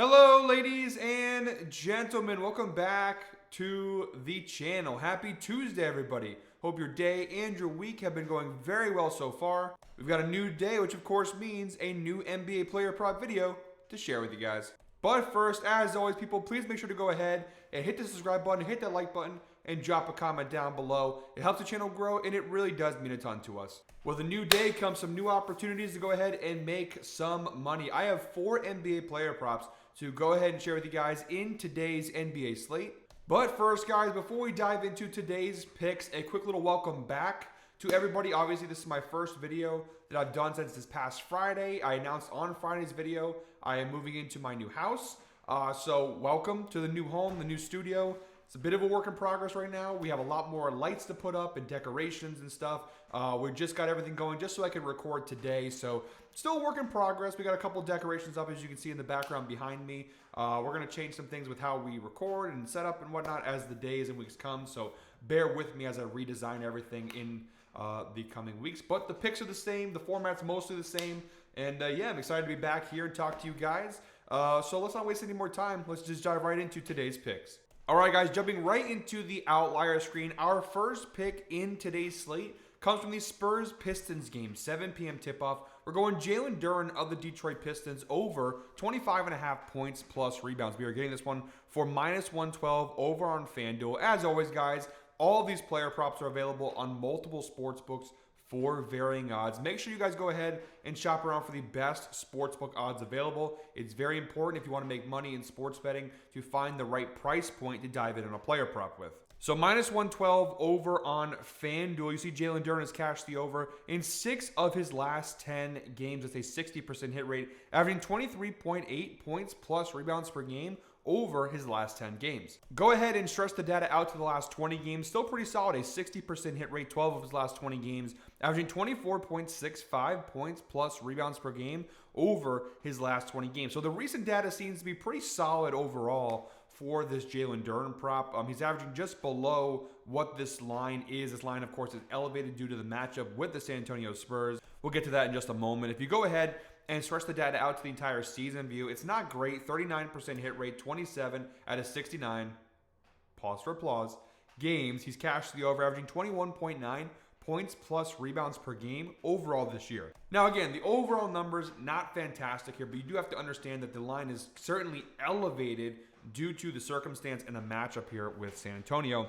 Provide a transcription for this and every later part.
Hello, ladies and gentlemen. Welcome back to the channel. Happy Tuesday, everybody. Hope your day and your week have been going very well so far. We've got a new day, which of course means a new NBA player prop video to share with you guys. But first, as always, people, please make sure to go ahead and hit the subscribe button, hit that like button, and drop a comment down below. It helps the channel grow, and it really does mean a ton to us. With a new day comes some new opportunities to go ahead and make some money. I have 4 NBA player props to go ahead and share with you guys in today's NBA slate. But first, guys, before we dive into today's picks, a quick little welcome back to everybody. Obviously, this is my first video that I've done since this past Friday. I announced on Friday's video I am moving into my new house. So welcome to the new home, the new studio. It's a bit of a work in progress right now. We have a lot more lights to put up and decorations and stuff. We just got everything going just so I can record today. So still a work in progress. We got a couple decorations up, as you can see in the background behind me. We're going to change some things with how we record and set up and whatnot as the days and weeks come. So bear with me as I redesign everything in the coming weeks. But the picks are the same. The format's mostly the same. And yeah, I'm excited to be back here and talk to you guys. So let's not waste any more time. Let's just dive right into today's picks. All right, guys, jumping right into the outlier screen. Our first pick in today's slate comes from the Spurs-Pistons game, 7 p.m. tip-off. We're going Jalen Duren of the Detroit Pistons over 25.5 points plus rebounds. We are getting this one for -112 over on FanDuel. As always, guys, all of these player props are available on multiple sports books for varying odds. Make sure you guys go ahead and shop around for the best sportsbook odds available. It's very important if you want to make money in sports betting to find the right price point to dive in on a player prop with. So -112 over on FanDuel. You see Jalen Duren has cashed the over in 6 of his last 10 games with a 60% hit rate, averaging 23.8 points plus rebounds per game over his last 10 games. Go ahead and stretch the data out to the last 20 games. Still pretty solid, a 60% hit rate, 12 of his last 20 games, averaging 24.65 points plus rebounds per game over his last 20 games. So the recent data seems to be pretty solid overall for this Jalen Duren prop. He's averaging just below what this line is. This line, of course, is elevated due to the matchup with the San Antonio Spurs. We'll get to that in just a moment. If you go ahead and stretch the data out to the entire season view, it's not great. 39% hit rate, 27 out of 69, pause for applause, games. He's cashed the over, averaging 21.9 points plus rebounds per game overall this year. Now, again, the overall numbers, not fantastic here, but you do have to understand that the line is certainly elevated due to the circumstance and the matchup here with San Antonio.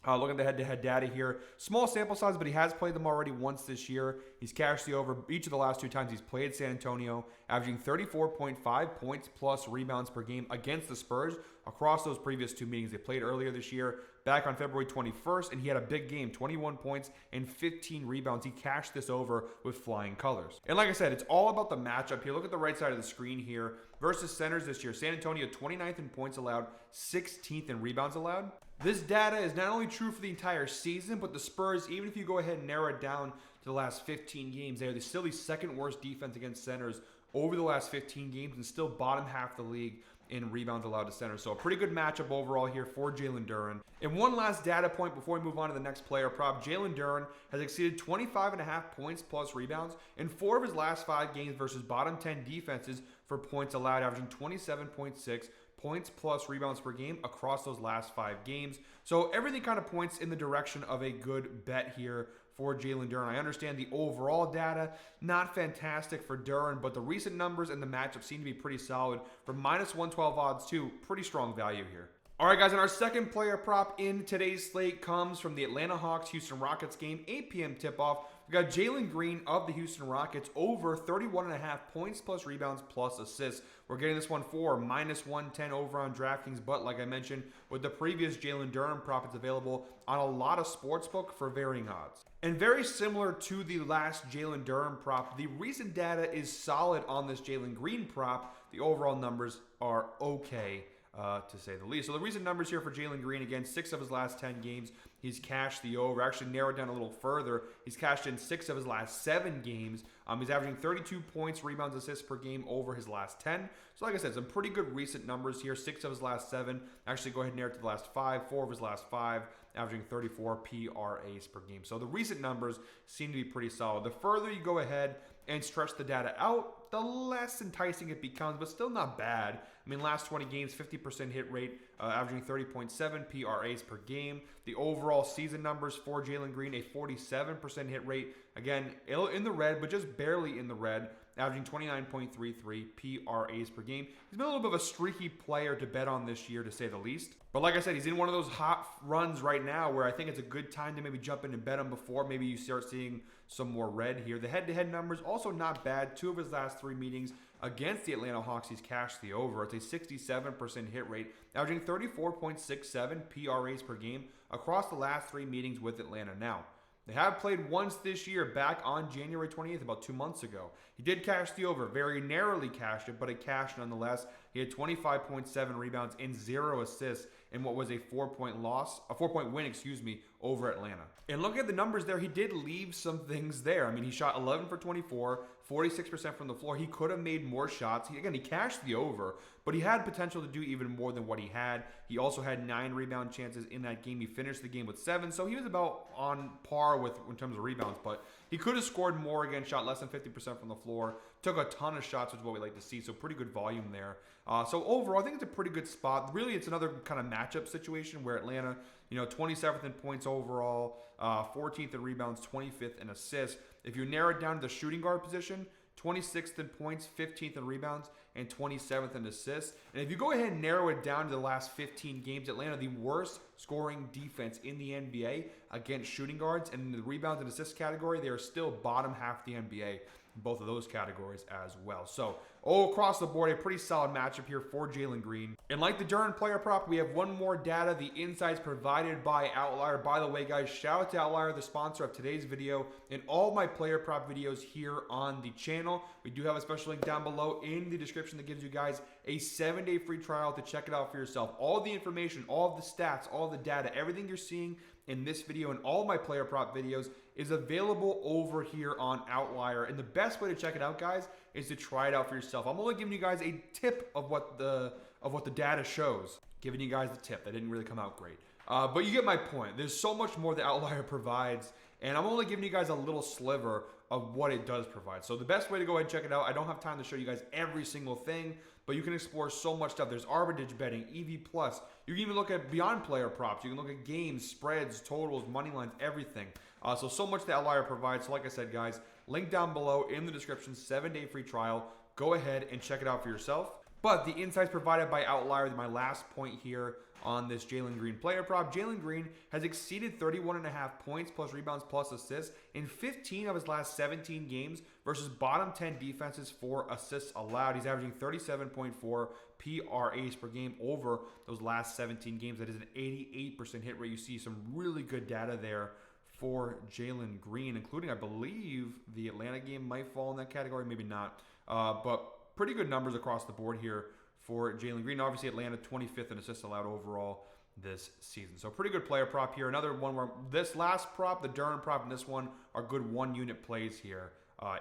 Look at the head-to-head data here. Small sample size, but he has played them already once this year. He's cashed the over each of the last 2 times he's played San Antonio, averaging 34.5 points plus rebounds per game against the Spurs across those previous 2 meetings. They played earlier this year, back on February 21st, and he had a big game, 21 points and 15 rebounds. He cashed this over with flying colors. And like I said, it's all about the matchup here. Look at the right side of the screen here. Versus centers this year, San Antonio 29th in points allowed, 16th in rebounds allowed. This data is not only true for the entire season, but the Spurs, even if you go ahead and narrow it down to the last 15 games, they're still the second worst defense against centers over the last 15 games and still bottom half the league in rebounds allowed to center. So a pretty good matchup overall here for Jalen Duren. And one last data point before we move on to the next player prop. Jalen Duren has exceeded 25.5 points plus rebounds in 4 of his last 5 games versus bottom 10 defenses for points allowed, averaging 27.6 points plus rebounds per game across those last 5 games. So everything kind of points in the direction of a good bet here for Jalen Duren. I understand the overall data, not fantastic for Duren, but the recent numbers and the matchup seem to be pretty solid. For -112 odds too, pretty strong value here. All right, guys, and our second player prop in today's slate comes from the Atlanta Hawks-Houston Rockets game, 8 p.m. tip-off. We got Jalen Green of the Houston Rockets over 31.5 points plus rebounds plus assists. We're getting this one for -110 over on DraftKings, but like I mentioned, with the previous Jalen Duren prop, it's available on a lot of sportsbook for varying odds. And very similar to the last Jalen Duren prop, the recent data is solid on this Jalen Green prop. The overall numbers are okay, to say the least. So the recent numbers here for Jalen Green, again, 6 of his last 10 games, he's cashed the over. Actually narrowed down a little further. He's cashed in 6 of his last 7 games. He's averaging 32 points, rebounds, assists per game over his last 10. So like I said, some pretty good recent numbers here. 6 of his last 7. Actually, go ahead and narrow it to the last 5. 4 of his last 5, averaging 34 PRAs per game. So the recent numbers seem to be pretty solid. The further you go ahead and stretch the data out, the less enticing it becomes, but still not bad. I mean, last 20 games, 50% hit rate, averaging 30.7 PRAs per game. The overall season numbers for Jalen Green, a 47% hit rate. Again, in the red, but just barely in the red, averaging 29.33 PRAs per game. He's been a little bit of a streaky player to bet on this year, to say the least. But like I said, he's in one of those hot runs right now where I think it's a good time to maybe jump in and bet him before maybe you start seeing some more red here. The head-to-head numbers also not bad. 2 of his last 3 meetings against the Atlanta Hawks, he's cashed the over. It's a 67% hit rate, averaging 34.67 PRAs per game across the last 3 meetings with Atlanta. Now, they have played once this year back on January 28th, about 2 months ago. He did cash the over, very narrowly cashed it, but it cashed nonetheless. He had 25.7 rebounds and 0 assists in what was a 4-point win, over Atlanta. And look at the numbers there. He did leave some things there. I mean, he shot 11 for 24, 46% from the floor. He could have made more shots. He cashed the over, but he had potential to do even more than what he had. He also had 9 rebound chances in that game. He finished the game with 7, so he was about on par in terms of rebounds, but he could have scored more. Again, shot less than 50% from the floor. Took a ton of shots, which is what we like to see, so pretty good volume there. So overall, I think it's a pretty good spot. Really, it's another kind of matchup situation where Atlanta, 27th in points overall, 14th in rebounds, 25th in assists. If you narrow it down to the shooting guard position, 26th in points, 15th in rebounds, and 27th in assists. And if you go ahead and narrow it down to the last 15 games, Atlanta, the worst scoring defense in the NBA against shooting guards. And in the rebounds and assists category, they are still bottom half the NBA in both of those categories as well. So, across the board, a pretty solid matchup here for Jalen Green. And like the Durham player prop, we have one more data, the insights provided by Outlier. By the way, guys, shout out to Outlier, the sponsor of today's video and all my player prop videos here on the channel. We do have a special link down below in the description that gives you guys a 7-day free trial to check it out for yourself. All the information, all of the stats, all the data, everything you're seeing in this video and all my player prop videos is available over here on Outlier. And the best way to check it out, guys, is to try it out for yourself. I'm only giving you guys a tip of what the data shows. Giving you guys the tip. That didn't really come out great. But you get my point. There's so much more that Outlier provides, and I'm only giving you guys a little sliver of what it does provide. So the best way to go ahead and check it out, I don't have time to show you guys every single thing, but you can explore so much stuff. There's arbitrage betting, EV+. You can even look at beyond player props. You can look at games, spreads, totals, money lines, everything. So much that Outlier provides. So like I said, guys, link down below in the description, 7-day free trial. Go ahead and check it out for yourself. But the insights provided by Outlier, my last point here on this Jalen Green player prop. Jalen Green has exceeded 31.5 points plus rebounds plus assists in 15 of his last 17 games versus bottom 10 defenses for assists allowed. He's averaging 37.4 PRAs per game over those last 17 games. That is an 88% hit rate. You see some really good data there for Jalen Green, including, I believe, the Atlanta game might fall in that category, maybe not. But pretty good numbers across the board here for Jalen Green. Obviously, Atlanta 25th in assists allowed overall this season. So pretty good player prop here. Another one where this last prop, the Durham prop, and this one are good 1-unit plays here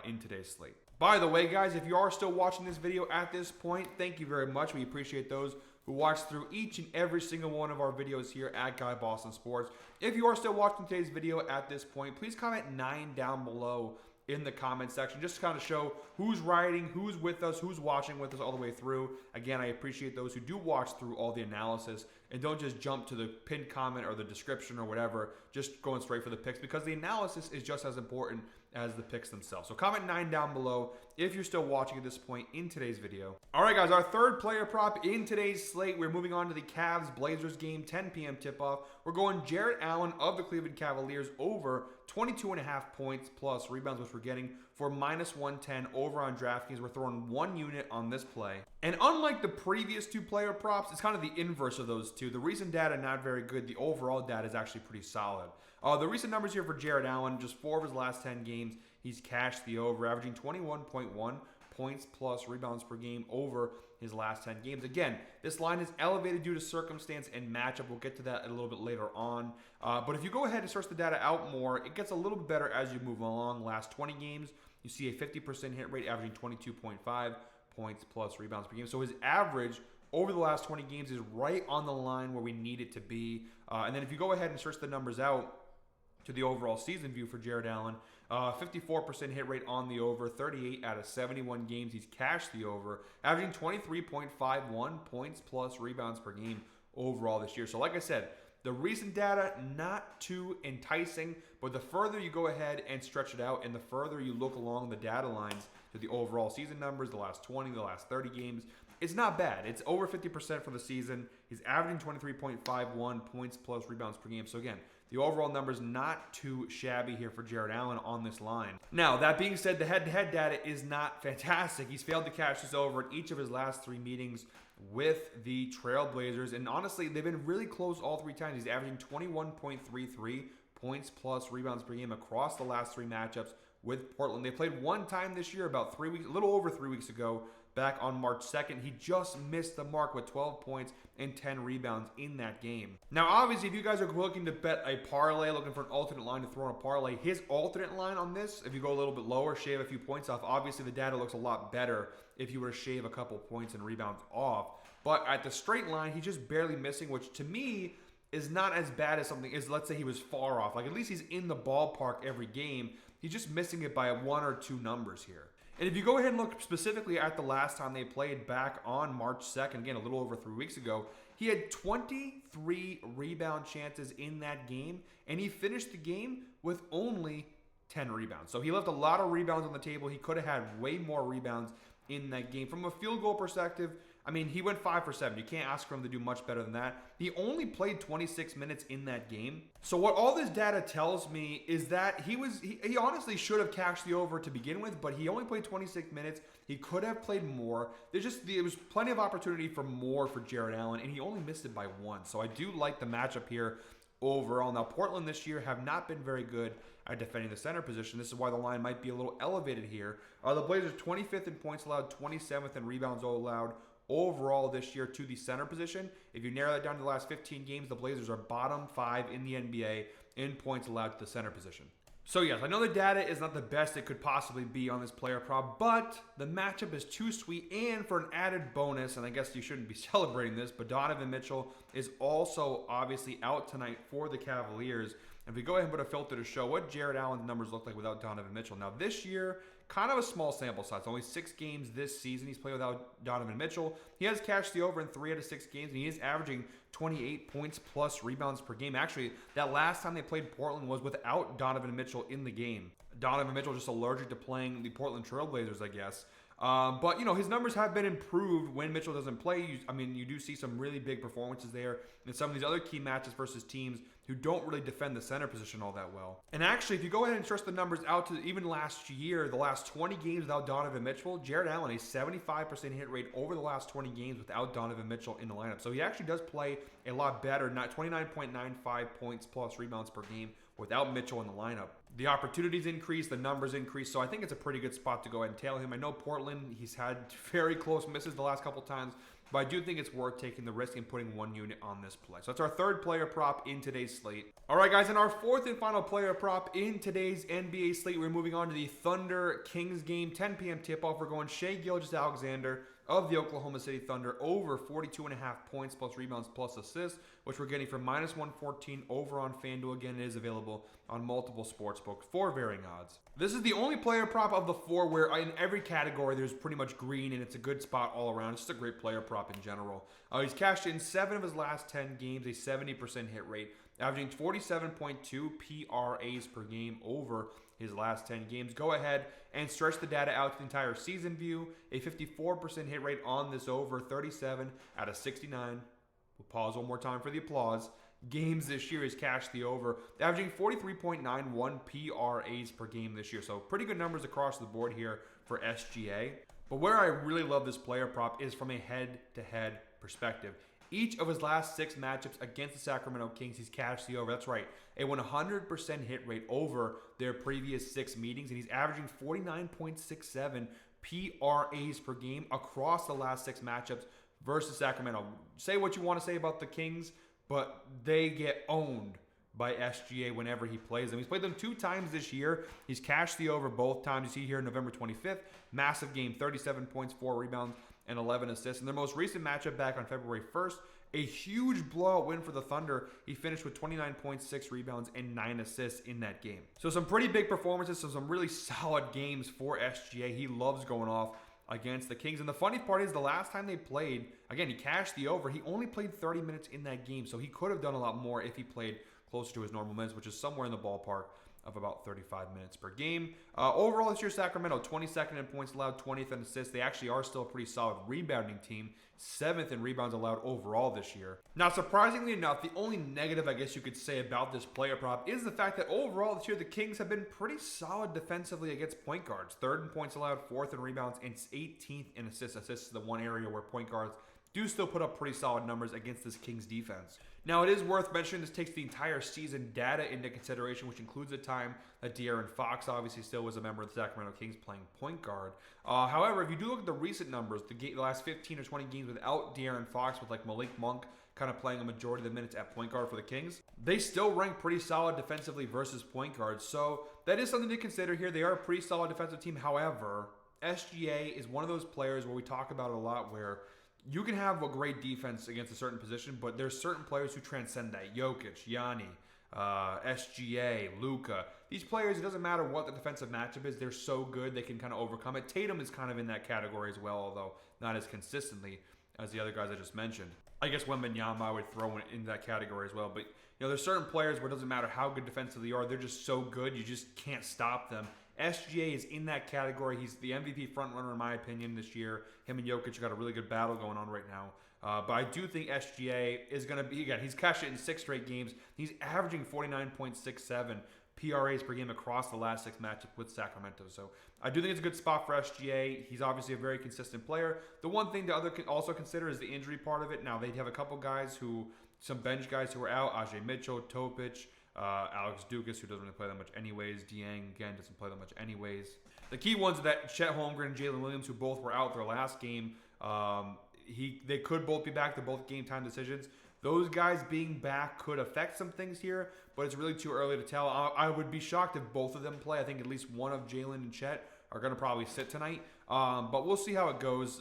in today's slate. By the way, guys, if you are still watching this video at this point, thank you very much. We appreciate those who watch through each and every single one of our videos here at Guy Boston Sports. If you are still watching today's video at this point, please comment 9 down below in the comment section, just to kind of show who's riding, who's with us, who's watching with us all the way through. Again, I appreciate those who do watch through all the analysis and don't just jump to the pinned comment or the description or whatever, just going straight for the picks, because the analysis is just as important as the picks themselves. So comment 9 down below if you're still watching at this point in today's video. All right, guys, our third player prop in today's slate. We're moving on to the Cavs-Blazers game, 10 p.m. tip-off. We're going Jarrett Allen of the Cleveland Cavaliers over 22.5 points plus rebounds, which we're getting for -110 over on DraftKings. We're throwing 1 unit on this play. And unlike the previous 2 player props, it's kind of the inverse of those two. The recent data, not very good. The overall data is actually pretty solid. The recent numbers here for Jarrett Allen, just 4 of his last 10 games, he's cashed the over, averaging 21.1 points plus rebounds per game over his last 10 games. Again, this line is elevated due to circumstance and matchup. We'll get to that a little bit later on. But if you go ahead and search the data out more, it gets a little bit better as you move along. Last 20 games, you see a 50% hit rate, averaging 22.5 points plus rebounds per game. So his average over the last 20 games is right on the line where we need it to be. And then if you go ahead and search the numbers out to the overall season view for Jarrett Allen, 54% hit rate on the over, 38 out of 71 games he's cashed the over, averaging 23.51 points plus rebounds per game overall this year. So like I said, the recent data, not too enticing, but the further you go ahead and stretch it out and the further you look along the data lines to the overall season numbers, the last 20, the last 30 games, it's not bad. It's over 50% for the season. He's averaging 23.51 points plus rebounds per game. So again, the overall numbers not too shabby here for Jarrett Allen on this line. Now, that being said, the head-to-head data is not fantastic. He's failed to cash this over in each of his last 3 meetings with the Trailblazers. And honestly, they've been really close all 3 times. He's averaging 21.33 points plus rebounds per game across the last 3 matchups with Portland. They played one time this year about 3 weeks, a little over 3 weeks ago, back on March 2nd. He just missed the mark with 12 points and 10 rebounds in that game. Now, obviously, if you guys are looking to bet a parlay, looking for an alternate line to throw in a parlay, his alternate line on this, if you go a little bit lower, shave a few points off, obviously the data looks a lot better if you were to shave a couple points and rebounds off. But at the straight line, he's just barely missing, which to me is not as bad as something as, let's say he was far off. Like, at least he's in the ballpark every game. He's just missing it by 1 or 2 numbers here. And if you go ahead and look specifically at the last time they played back on March 2nd, again, a little over 3 weeks ago, he had 23 rebound chances in that game, and he finished the game with only 10 rebounds. So he left a lot of rebounds on the table. He could have had way more rebounds in that game. From a field goal perspective, I mean, he went 5 for 7. You can't ask for him to do much better than that. He only played 26 minutes in that game. So what all this data tells me is that he honestly should have cashed the over to begin with, but he only played 26 minutes. He could have played more. There was plenty of opportunity for more for Jarrett Allen, and he only missed it by 1. So I do like the matchup here overall. Now, Portland this year have not been very good at defending the center position. This is why the line might be a little elevated here. The Blazers 25th in points allowed, 27th in rebounds allowed overall this year to the center position. If you narrow that down to the last 15 games, the Blazers are bottom 5 in the NBA in points allowed to the center position. So yes, I know the data is not the best it could possibly be on this player prop, but the matchup is too sweet, and for an added bonus, and I guess you shouldn't be celebrating this, but Donovan Mitchell is also obviously out tonight for the Cavaliers. If we go ahead and put a filter to show what Jarrett Allen's numbers look like without Donovan Mitchell. Now this year, kind of a small sample size. Only 6 games this season he's played without Donovan Mitchell. He has cashed the over in 3 out of 6 games, and he is averaging 28 points plus rebounds per game. Actually, that last time they played Portland was without Donovan Mitchell in the game. Donovan Mitchell just allergic to playing the Portland Trailblazers, I guess. But, you know, his numbers have been improved when Mitchell doesn't play. You do see some really big performances there in some of these other key matches versus teams who don't really defend the center position all that well. And actually, if you go ahead and stretch the numbers out to even last year, the last 20 games without Donovan Mitchell, Jarrett Allen, a 75% hit rate over the last 20 games without Donovan Mitchell in the lineup. So he actually does play a lot better, not 29.95 points plus rebounds per game without Mitchell in the lineup. The opportunities increase, the numbers increase, so I think it's a pretty good spot to go ahead and tail him. I know Portland, he's had very close misses the last couple times, but I do think it's worth taking the risk and putting 1 unit on this play. So that's our 3rd player prop in today's slate. All right, guys, and our 4th and final player prop in today's NBA slate, we're moving on to the Thunder-Kings game, 10 p.m. tip-off. We're going Shai Gilgeous-Alexander of the Oklahoma City Thunder over 42.5 points plus rebounds plus assists, which we're getting from -114 over on FanDuel. Again, it is available on multiple sportsbooks for varying odds. This is the only player prop of the 4 where in every category there's pretty much green, and it's a good spot all around. It's just a great player prop in general. He's cashed in 7 of his last 10 games, a 70% hit rate, averaging 47.2 PRAs per game over his last 10 games. Go ahead and stretch the data out to the entire season view. A 54% hit rate on this over, 37 out of 69. We'll pause one more time for the applause. Games this year is cashed the over, averaging 43.91 PRAs per game this year. So pretty good numbers across the board here for SGA. But where I really love this player prop is from a head-to-head perspective. Each of his last 6 matchups against the Sacramento Kings, he's cashed the over. That's right, a 100% hit rate over their previous 6 meetings, and he's averaging 49.67 PRAs per game across the last 6 matchups versus Sacramento. Say what you want to say about the Kings, but they get owned by SGA whenever he plays them. He's played them 2 times this year. He's cashed the over both times. You see here November 25th, massive game, 37 points, 4 rebounds, and 11 assists. In their most recent matchup back on February 1st, a huge blowout win for the Thunder. He finished with 29.6 rebounds and 9 assists in that game. So some pretty big performances, so some really solid games for SGA. He loves going off against the Kings. And the funny part is the last time they played, again, he cashed the over. He only played 30 minutes in that game, so he could have done a lot more if he played closer to his normal minutes, which is somewhere in the ballpark of about 35 minutes per game. Overall this year, Sacramento, 22nd in points allowed, 20th in assists. They actually are still a pretty solid rebounding team, 7th in rebounds allowed overall this year. Now, surprisingly enough, the only negative I guess you could say about this player prop is the fact that overall this year, the Kings have been pretty solid defensively against point guards. 3rd in points allowed, 4th in rebounds, and 18th in assists. Assists is the one area where point guards do still put up pretty solid numbers against this Kings defense. Now, it is worth mentioning this takes the entire season data into consideration, which includes the time that De'Aaron Fox obviously still was a member of the Sacramento Kings playing point guard. However, if you do look at the recent numbers, the last 15 or 20 games without De'Aaron Fox, with like Malik Monk kind of playing a majority of the minutes at point guard for the Kings, they still rank pretty solid defensively versus point guards. So that is something to consider here. They are a pretty solid defensive team. However, SGA is one of those players where we talk about it a lot, where you can have a great defense against a certain position, but there's certain players who transcend that. Jokic, Yanni, SGA, Luka. These players, it doesn't matter what the defensive matchup is, they're so good they can kind of overcome it. Tatum is kind of in that category as well, although not as consistently as the other guys I just mentioned. I guess Wembanyama I would throw in that category as well. But there's certain players where it doesn't matter how good defensively you are, they're just so good, you just can't stop them. SGA is in that category. He's the MVP frontrunner in my opinion this year. Him and Jokic got a really good battle going on right now. But I do think SGA is going to be, again, he's cashed it in 6 straight games. He's averaging 49.67 PRAs per game across the last 6 matchups with Sacramento. So I do think it's a good spot for SGA. He's obviously a very consistent player. The one thing the other can also consider is the injury part of it. Now, they have a couple guys some bench guys who are out. Ajay Mitchell, Topic, Alex Dukas, who doesn't really play that much anyways. Dieng, again, doesn't play that much anyways. The key ones are that Chet Holmgren and Jalen Williams, who both were out their last game. They could both be back. They're both game time decisions. Those guys being back could affect some things here, but it's really too early to tell. I would be shocked if both of them play. I think at least one of Jalen and Chet are going to probably sit tonight. But we'll see how it goes.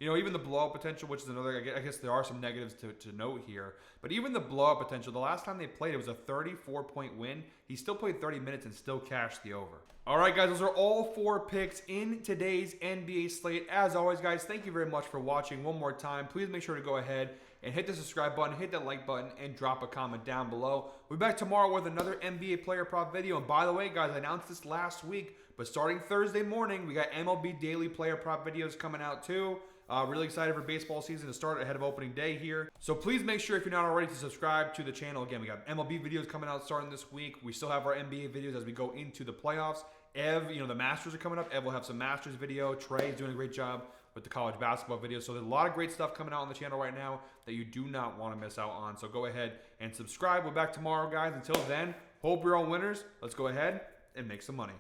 Even the blowout potential, which is another, I guess there are some negatives to note here. But even the blowout potential, the last time they played, it was a 34-point win. He still played 30 minutes and still cashed the over. All right, guys, those are all 4 picks in today's NBA slate. As always, guys, thank you very much for watching. One more time, please make sure to go ahead and hit the subscribe button, hit that like button, and drop a comment down below. We'll be back tomorrow with another NBA player prop video. And by the way, guys, I announced this last week, but starting Thursday morning, we got MLB daily player prop videos coming out too. Really excited for baseball season to start ahead of opening day here. So please make sure, if you're not already, to subscribe to the channel. Again, we got MLB videos coming out starting this week. We still have our NBA videos as we go into the playoffs. Ev, the Masters are coming up. Ev will have some Masters video. Trey is doing a great job with the college basketball videos. So there's a lot of great stuff coming out on the channel right now that you do not want to miss out on. So go ahead and subscribe. We're back tomorrow, guys. Until then, hope you're all winners. Let's go ahead and make some money.